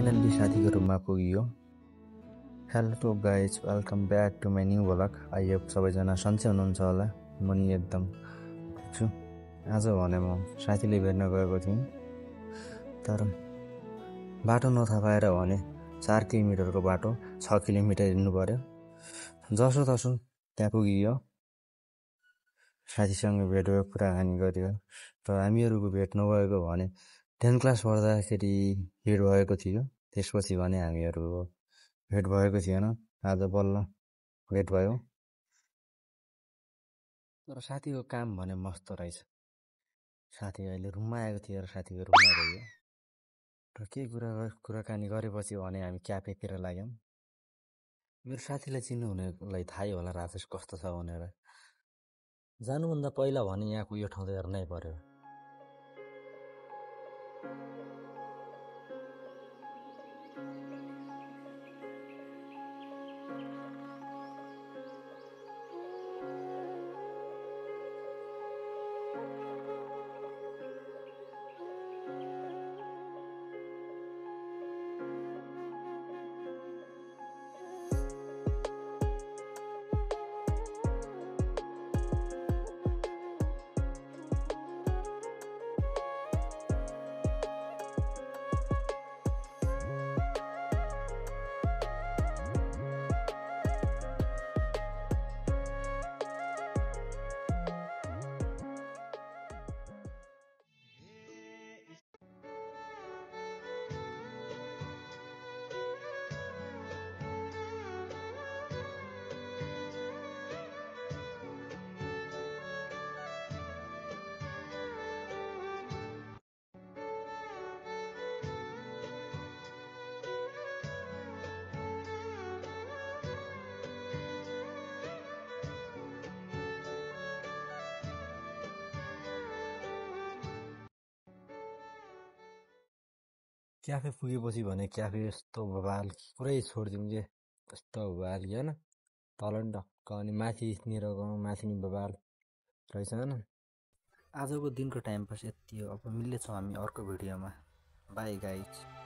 Finally साथीको रुममा पुगियो। Hello guys, welcome back to my new blog. I hope सबैजना सन्चै हुनुहुन्छ होला। म नि एकदम ठिक छु। आज भने म साथीले भेट्न गएको थिएँ, तर बाटो नथाहा पाएर भने 4 किलोमिटरको बाटो 6 किलोमिटर हिँड्नु पर्यो। जसो तसो त्यहाँ पुगियो, साथीसँग भेट भयो, कुराकानी गरियो। र हामीहरूको भेट नभएको भने 10 क्लास पढ्दाखेरि भेट भएको थियो। त्यसपछि भने हामीहरू भेट भएको थिएन। आज बल्ल भेट भयो। तर साथीको काम भने मस्त रहेछ। साथी अहिले रुममा आएको थियो र साथीको रुममा गयो र केही कुराकानी गरेपछि भने हामी क्याफेतिर लाग्यौँ। मेरो साथीलाई चिन्नुहुनेलाई थाहै होला राजेश कस्तो छ भनेर। जानुभन्दा पहिला भने यहाँको यो ठाउँ हेर्नै पर्यो। क्याफे पुगेपछि भने क्याफे यस्तो बवाल, पुरै छोडिदिउँ के यस्तो बवाल होइन। तल नि टक्क अनि माथिनिरको माथि नि बवाल रहेछ होइन। आजको दिनको टाइम पास यति हो। अब मिल्नेछौँ हामी अर्को भिडियोमा। By guys.